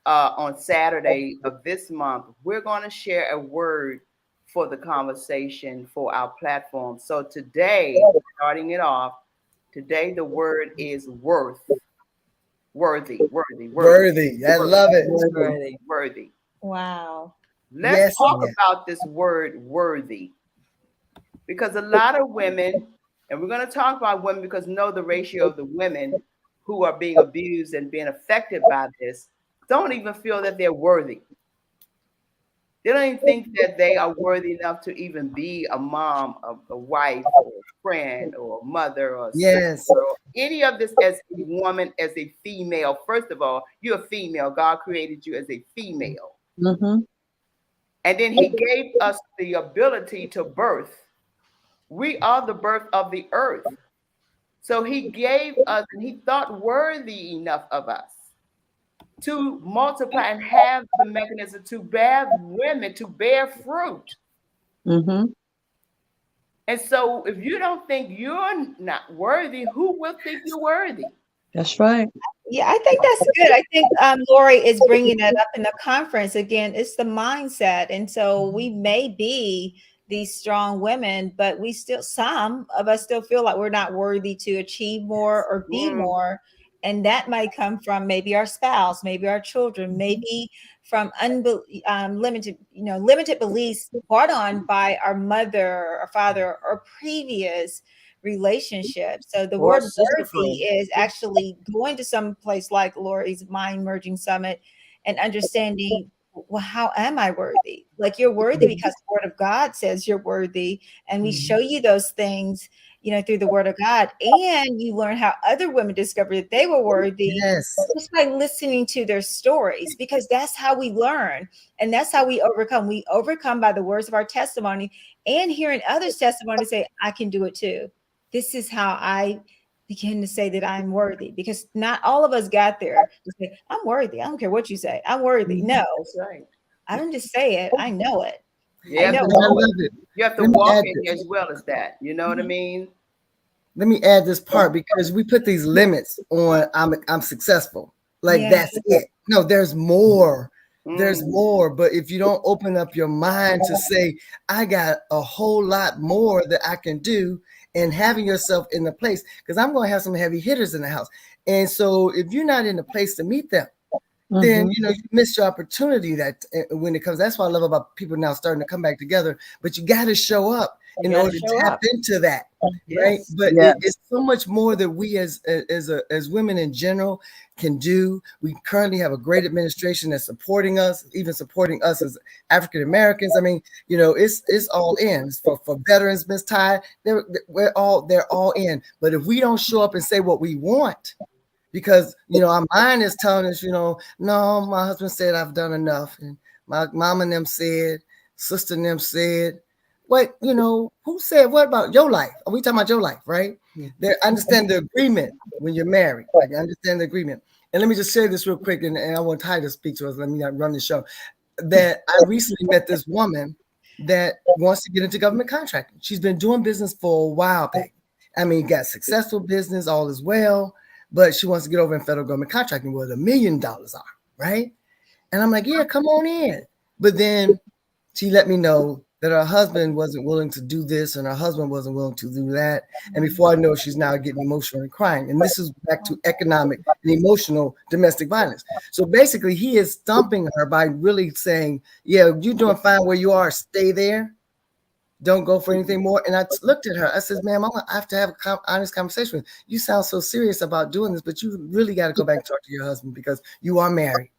on Saturday of this month, we're going to share a word for the conversation for our platform. So today, starting it off, today the word is worthy. I love it. Worthy. Wow. Let's talk about this word worthy, because a lot of women, and we're going to talk about women because know the ratio of the women who are being abused and being affected by this, don't even feel that they're worthy. They don't even think that they are worthy enough to even be a mom, a wife, or a friend, or a mother, or a sister, or any of this as a woman, as a female. First of all, you're a female. God created you as a female. Mm-hmm. And then he gave us the ability to birth. We are the birth of the earth. So he gave us, and he thought worthy enough of us to multiply and have the mechanism to bear women, to bear fruit. Mm-hmm. And so if you don't think you're not worthy, who will think you're worthy? That's right. Yeah, I think that's good. I think Lori is bringing that up in the conference. Again, it's the mindset. And so we may be these strong women, but some of us still feel like we're not worthy to achieve more or be more. And that might come from maybe our spouse, maybe our children, maybe from limited beliefs brought on by our mother or father or previous relationships. So the word worthy is actually going to some place like Lori's Mind Merging Summit and understanding, well, how am I worthy? Like, you're worthy because the word of God says you're worthy. And we show you those things, through the word of God. And you learn how other women discovered that they were worthy just by listening to their stories, because that's how we learn. And that's how we overcome. We overcome by the words of our testimony and hearing others' testimony say, I can do it too. This is how I begin to say that I'm worthy, because not all of us got there to say, I'm worthy. I don't care what you say. I'm worthy. No, that's right. I don't just say it. I know it. Yeah, I love it. You have to walk in as well as that. You know what I mean? Let me add this part, because we put these limits on I'm successful. Like that's it. No, there's more. There's more. But if you don't open up your mind to say, I got a whole lot more that I can do, and having yourself in the place, because I'm going to have some heavy hitters in the house. And so if you're not in the place to meet them, then you miss your opportunity that when it comes. That's what I love about people now starting to come back together. But you got to show up in order to tap into that, right? But it's so much more that we as women in general can do. We currently have a great administration that's supporting us, even supporting us as African Americans. I mean, it's all in. For veterans, Ms. Ty, they're all in. But if we don't show up and say what we want, because our mind is telling us, no, my husband said I've done enough, and my mom and them said, sister and them said. What, who said what about your life? Are we talking about your life, right? They understand the agreement when you're married. Like, I understand the agreement. And let me just share this real quick, and I want Ty to speak to us. Let me not run the show. That I recently met this woman that wants to get into government contracting. She's been doing business for a while back. I mean, got successful business, all is well. but she wants to get over in federal government contracting where the $1 million are, right? And I'm like, yeah, come on in. But then she let me know that her husband wasn't willing to do this and her husband wasn't willing to do that. And before I know, she's now getting emotional and crying. And this is back to economic and emotional domestic violence. So basically, he is stumping her by really saying, yeah, you're doing fine where you are. Stay there. Don't go for anything more. And I looked at her. I said, ma'am, I have to have an honest conversation with you. You sound so serious about doing this, but you really got to go back and talk to your husband because you are married,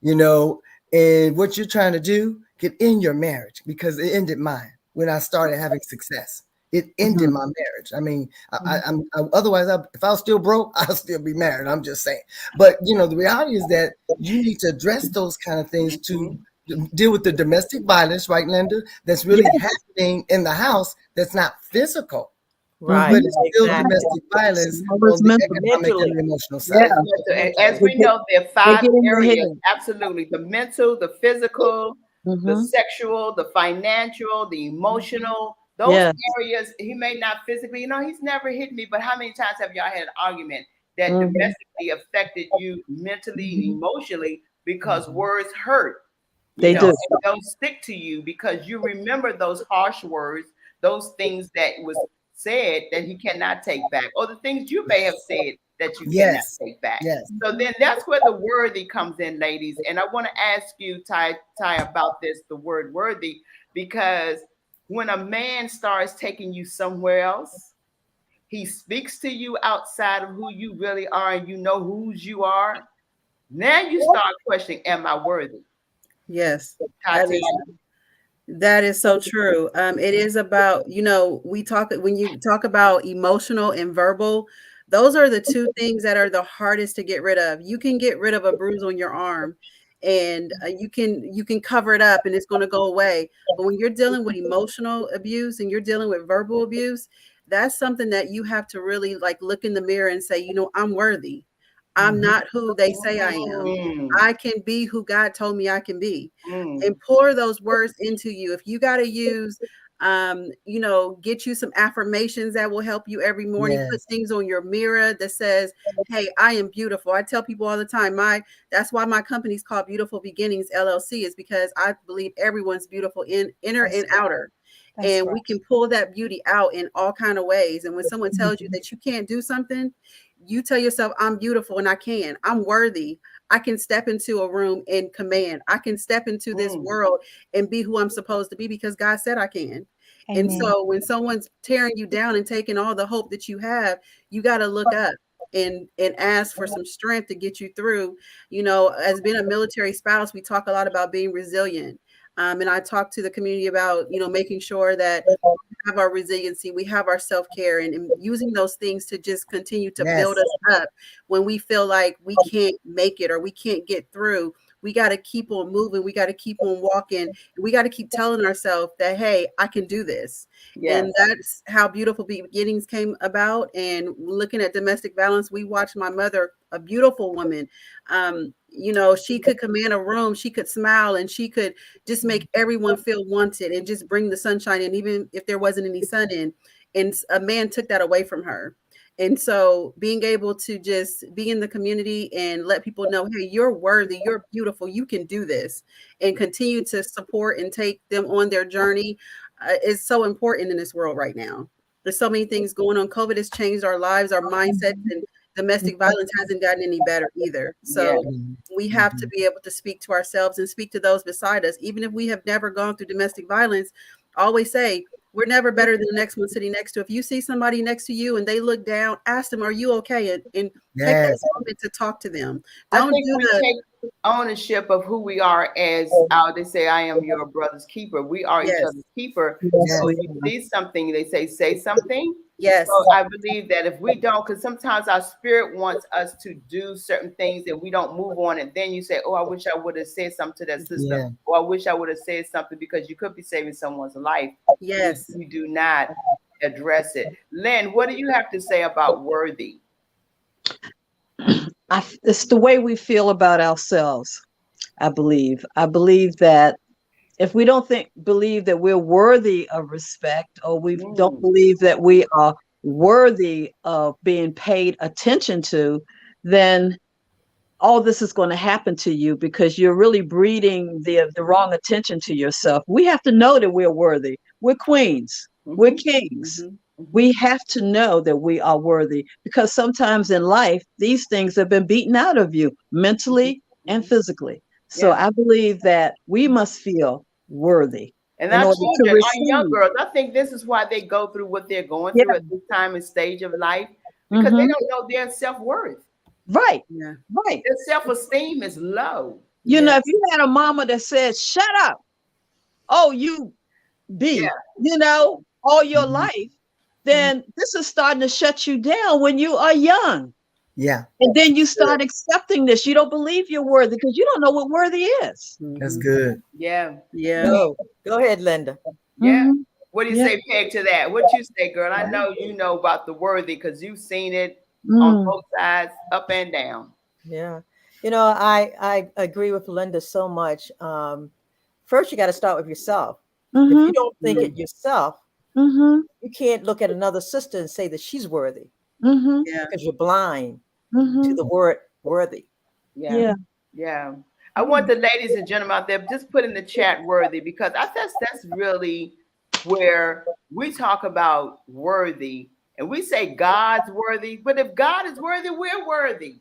you know, and what you're trying to do, get in your marriage, because it ended mine when I started having success. It ended my marriage. I mean, otherwise, if I was still broke, I'll still be married. I'm just saying. But, you know, the reality is that you need to address those kind of things to deal with the domestic violence, right, Linda? That's really happening in the house that's not physical. Right. But it's still domestic violence on the economic and the emotional side. Yeah. As we know, there are 5 areas. Absolutely. The mental, the physical, the sexual, the financial, the emotional. Those areas, he may not physically, you know, he's never hit me, but how many times have y'all had an argument that domestically affected you mentally, emotionally, because words hurt? They do. And don't stick to you because you remember those harsh words, those things that was said that he cannot take back, or the things you may have said that you cannot take back. So then that's where the worthy comes in, ladies. And I want to ask you, Ty, about this, the word worthy, because when a man starts taking you somewhere else, he speaks to you outside of who you really are, and you know whose you are. Now you start questioning, am I worthy? Yes. That is so true. It is about, you know, when you talk about emotional and verbal, those are the 2 things that are the hardest to get rid of. You can get rid of a bruise on your arm and you can cover it up and it's going to go away. But when you're dealing with emotional abuse and you're dealing with verbal abuse, that's something that you have to really like look in the mirror and say, you know, I'm worthy. I'm not who they say I am. I can be who God told me I can be. And pour those words into you. If you got to use, you know, get you some affirmations that will help you every morning. Put things on your mirror that says, hey, I am beautiful. I tell people all the time, that's why my company's called Beautiful Beginnings LLC, is because I believe everyone's beautiful inner and outer. And we can pull that beauty out in all kind of ways. And when someone tells you that you can't do something, you tell yourself, I'm beautiful and I can. I'm worthy. I can step into a room and command. I can step into this world and be who I'm supposed to be because God said I can. Amen. And so when someone's tearing you down and taking all the hope that you have, you got to look up and ask for some strength to get you through. You know, as being a military spouse, we talk a lot about being resilient. And I talk to the community about, you know, making sure that we have our resiliency, we have our self-care, and using those things to just continue to build us up when we feel like we can't make it or we can't get through. We got to keep on moving. We got to keep on walking. We got to keep telling ourselves that, hey, I can do this. And that's how Beautiful Beginnings came about. And looking at domestic violence, we watched my mother, a beautiful woman. You know, she could command a room, she could smile, and she could just make everyone feel wanted and just bring the sunshine in, even if there wasn't any sun in. And a man took that away from her. And so being able to just be in the community and let people know, hey, you're worthy, you're beautiful, you can do this, and continue to support and take them on their journey is so important in this world right now. There's so many things going on. COVID has changed our lives, our mindsets, and domestic violence hasn't gotten any better either. So we have to be able to speak to ourselves and speak to those beside us. Even if we have never gone through domestic violence, I always say, we're never better than the next one sitting next to. If you see somebody next to you and they look down, ask them, are you okay? And take that moment to talk to them. I think we take ownership of who we are as they say, I am your brother's keeper. We are each other's keeper. So if you see something, they say something. Yes. So I believe that if we don't, because sometimes our spirit wants us to do certain things and we don't move on, and then you say, oh, I wish I would have said something to that sister, or I wish I would have said something, because you could be saving someone's life. Yes. You do not address it. Lynn, what do you have to say about worthy? It's the way we feel about ourselves, I believe. I believe that if we don't believe that we're worthy of respect, or we don't believe that we are worthy of being paid attention to, then all this is going to happen to you because you're really breeding the wrong attention to yourself. We have to know that we're worthy. We're queens. We're kings. We have to know that we are worthy because sometimes in life, these things have been beaten out of you mentally and physically. So I believe that we must feel worthy. And our children, our young girls, I think this is why they go through what they're going through at this time and stage of life, because they don't know their self-worth. Right. Yeah. Right. Their self-esteem is low. You know, if you had a mama that said, shut up, oh, you be, you know, all your life, then this is starting to shut you down when you are young. Yeah. And then you start accepting this. You don't believe you're worthy because you don't know what worthy is. That's good. Yeah. Yeah. Go ahead, Linda. Yeah. What do you say, Peg, to that? What you say, girl? I know you know about the worthy because you've seen it on both sides, up and down. Yeah. You know, I agree with Linda so much. First, you got to start with yourself. If you don't think it yourself, you can't look at another sister and say that she's worthy because you're blind to the word worthy. Yeah. I want the ladies and gentlemen out there just put in the chat worthy, because I think that's really where we talk about worthy and we say God's worthy. But if God is worthy, we're worthy.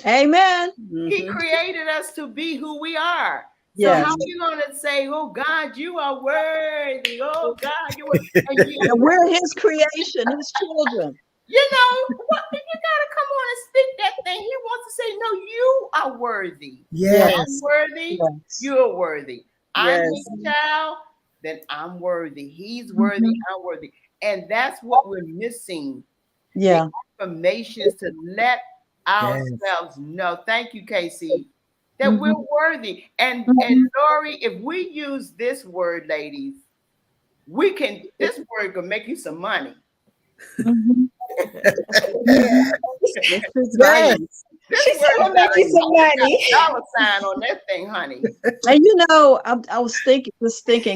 Amen. He created us to be who we are. So how are you going to say, oh, God, you are worthy. Oh, God, you are worthy. And we're his creation, his children. You know, what, you got to come on and speak that thing. He wants to say, no, you are worthy. Yes. I'm worthy. Yes. You're worthy. I'm his child, then I'm worthy. He's worthy. I'm worthy. And that's what we're missing. Yeah. The information is to let ourselves know. Thank you, Casey. That we're worthy. And Lori, if we use this word, ladies, this word can make you some money. She said we'll make you some money. Dollar sign on that thing, honey. And you know, I was thinking,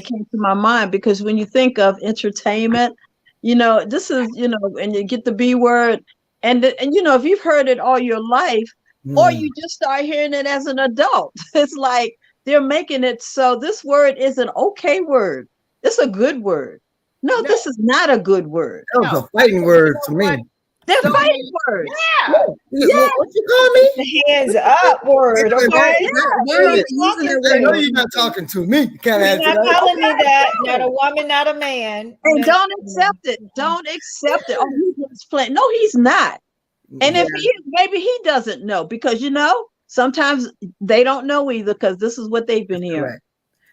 came to my mind, because when you think of entertainment, you know, this is, you know, and you get the B word, and you know, if you've heard it all your life, or you just start hearing it as an adult, it's like they're making it so this word is an okay word. It's a good word. No, this is not a good word. That was a fighting word to me. They're fighting words. Yeah. What you call me? The hands up word. Okay. I know you're not talking to me. You can't answer You're not that. calling me that. Not a woman, not a man. And don't accept it. Don't accept it. Oh, he's just playing. No, he's not. And if he is, maybe he doesn't know, because you know, sometimes they don't know either, because this is what they've been hearing. Correct.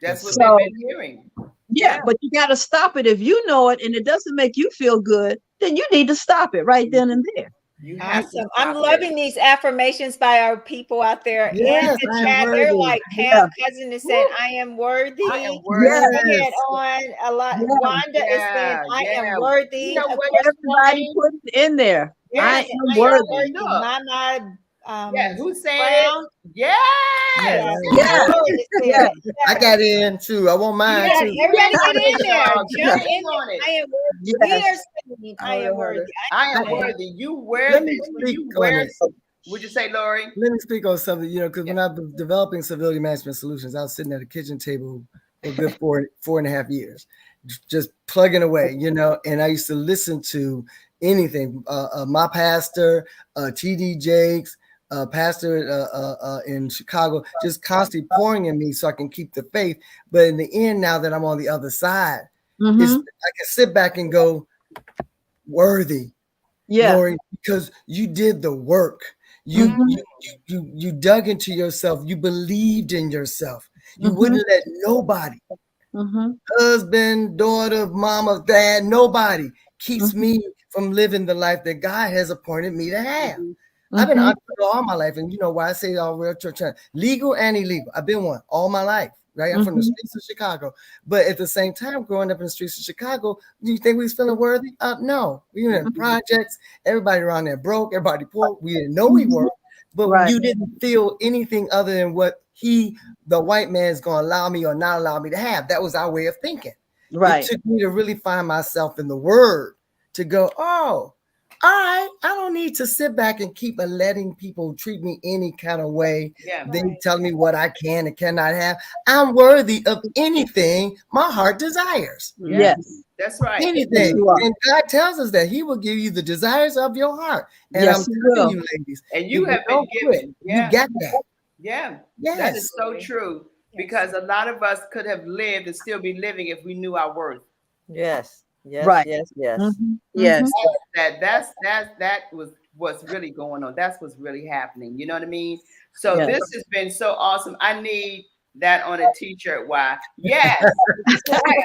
That's what they've been hearing. Yeah, but you got to stop it. If you know it and it doesn't make you feel good, then you need to stop it right then and there. Awesome. I'm loving these affirmations by our people out there in the chat. They're like Pam Cousin is saying, I am worthy. I am worthy. On a lot. Wanda is saying, I am worthy. You know what? Everybody put it in there. I am worthy. Mama, who's saying Yes. I got in too. I won't mind too. Everybody get in there. Jump in on it. I am worthy. We are saying, I am worthy. I am worthy. You wear this. You wear. Would you say, Lori? Let me speak on something, you know, because when I was developing civility management solutions, I was sitting at a kitchen table for a good 4.5 years, just plugging away, you know, and I used to listen to anything. My pastor, TD Jakes, pastor in Chicago, just constantly pouring in me so I can keep the faith. But in the end, now that I'm on the other side, I can sit back and go, worthy, Lori, because you did the work. You dug into yourself. You believed in yourself. You wouldn't let nobody, husband, daughter, mama, dad, nobody keeps me from living the life that God has appointed me to have. I've been an entrepreneur all my life, and you know why I say all real church, legal and illegal. I've been one all my life, right? I'm from the streets of Chicago, but at the same time, growing up in the streets of Chicago, do you think we was feeling worthy? No, we were in projects. Everybody around there broke. Everybody poor. We didn't know we were, but you didn't feel anything other than what the white man, is going to allow me or not allow me to have. That was our way of thinking. Right. It took me to really find myself in the Word to go, oh, all right, I don't need to sit back and keep letting people treat me any kind of way. Yeah. They tell me what I can and cannot have. I'm worthy of anything my heart desires. Yes. That's right. Anything. You are. And God tells us that He will give you the desires of your heart. And Yes, I'm He telling will. you, ladies, And you if have been don't quit, given. Yeah. you got that. Yeah. Yes. That is so true. Because a lot of us could have lived and still be living if we knew our worth. Yes. Yes. Right. Yes. Yes. Mhm. Yes. That was what's really going on. That's what's really happening. You know what I mean? So Yes. this has been so awesome. I need that on a t-shirt. Why? Yes. Hey,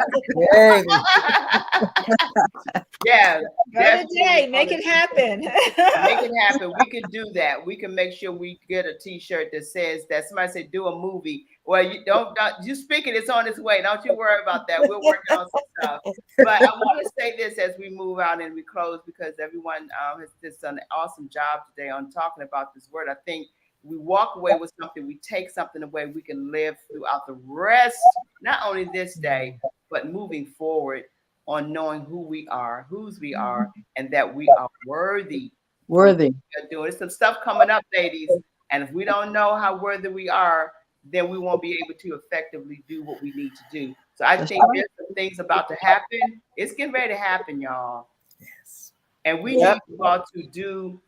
Yeah. Go today, make it happen. Make it happen. We can do that. We can make sure we get a t-shirt that says that. Somebody said do a movie. Well, you don't you speak it, it's on its way. Don't you worry about that. We're working on some stuff. But I want to say this as we move out and we close, because everyone has just done an awesome job today on talking about this word. I think we walk away with something, we take something away, we can live throughout the rest, not only this day, but moving forward on knowing who we are, whose we are, and that we are worthy. Worthy. Doing there's some stuff coming up, ladies, and if we don't know how worthy we are, then we won't be able to effectively do what we need to do. So I think there's some things about to happen. It's getting ready to happen, y'all. yes. And we need you all to do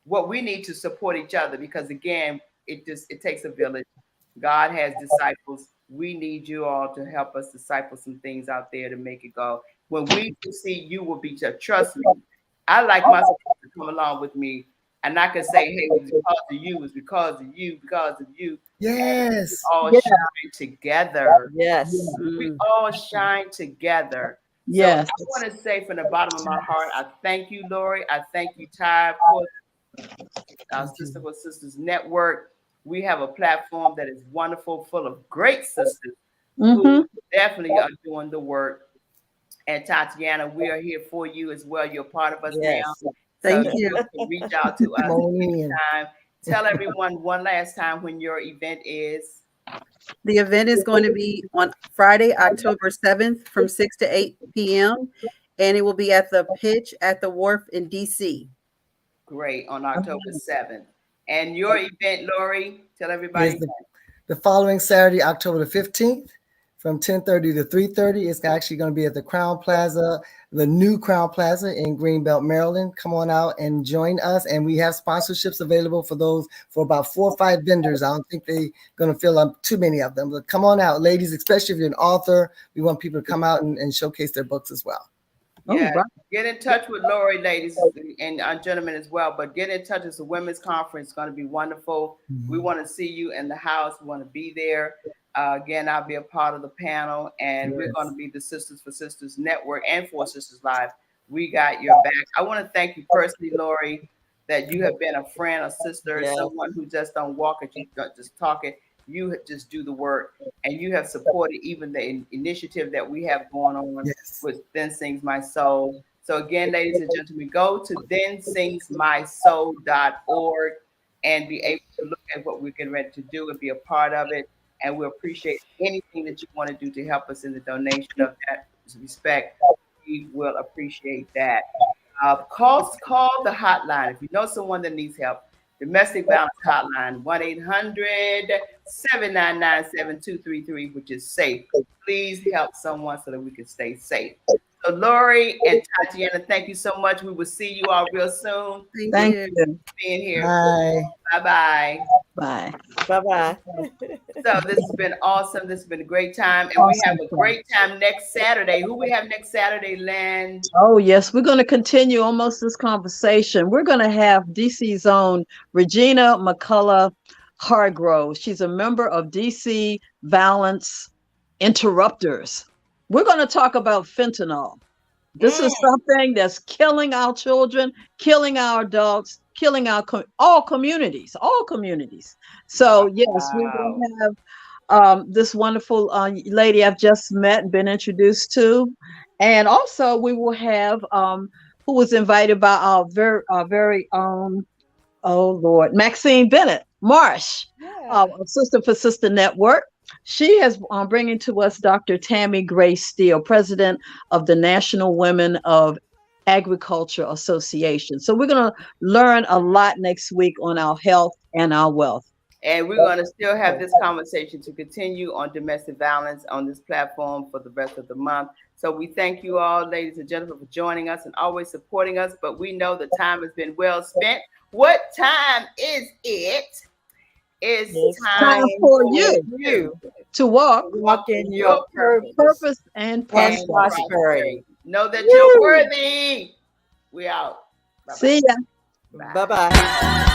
what we need to support each other, because again, it takes a village. God has disciples. We need you all to help us disciple some things out there to make it go. When we see you will be just trust me. I like my sister to come along with me, and I can say, hey, it was because of you, it's because of you, because of you. Yes. All shine together. Yes. We all shine together. Yes. So I want to say from the bottom of my heart, I thank you, Lori. I thank you, Ty, of course, our Sister for Sisters Network. We have a platform that is wonderful, full of great sisters who definitely are doing the work. And Tatiana, we are here for you as well. You're part of us now. Thank So you. can reach out to us Come on in. anytime. Tell everyone one last time when your event is. The event is going to be on Friday, October 7th from 6 to 8 p.m. And it will be at the Pitch at the Wharf in DC. Great, on October 7th. And your event, Lori, tell everybody. Is the following Saturday, October the 15th, from 10:30 to 3:30. It's actually going to be at the Crown Plaza, the new Crown Plaza in Greenbelt, Maryland. Come on out and join us. And we have sponsorships available for those, for about 4 or 5 vendors. I don't think they're going to fill up too many of them. But come on out, ladies, especially if you're an author. We want people to come out and showcase their books as well. Yeah, get in touch with Lori, ladies and gentlemen as well. But get in touch. It's a women's conference. It's going to be wonderful. We want to see you in the house. We want to be there. Again, I'll be a part of the panel, and we're going to be the Sisters for Sisters Network and 4SistersLIVE. We got your back. I want to thank you personally, Lori, that you have been a friend, a sister, someone who just don't walk it, you don't just talk it. You just do the work, and you have supported even the initiative that we have going on with Then Sings My Soul. So again, ladies and gentlemen, go to thensingsmysoul.org and be able to look at what we're getting ready to do and be a part of it. And we appreciate anything that you want to do to help us in the donation of that respect. We will appreciate that. Call the hotline if you know someone that needs help. Domestic violence hotline, 1-800-799-7233, which is safe. Please help someone so that we can stay safe. So Lori and Tatiana, thank you so much. We will see you all real soon. Thank you. Being here. Bye. Bye-bye. Bye. Bye-bye. So this has been awesome. This has been a great time. And we have a great time next Saturday. Who we have next Saturday, Lynn? Oh, yes. We're going to continue almost this conversation. We're going to have DC's own Regina McCullough Hargrove. She's a member of DC Violence Interrupters. We're going to talk about fentanyl. This is something that's killing our children, killing our adults, killing our all communities. So yes, we will have this wonderful lady I've just met and been introduced to, and also we will have who was invited by our very own, oh Lord, Maxine Bennett Marsh, Sister for Sister Network. She has bringing to us Dr. Tammy Gray Steele, president of the National Women of Agriculture Association. So we're going to learn a lot next week on our health and our wealth. And we're going to still have this conversation to continue on domestic violence on this platform for the rest of the month. So we thank you all, ladies and gentlemen, for joining us and always supporting us. But we know the time has been well spent. What time is it? It's time for you to walk in your purpose and prosperity. Know that you're worthy. We out. Bye-bye. See ya. Bye-bye.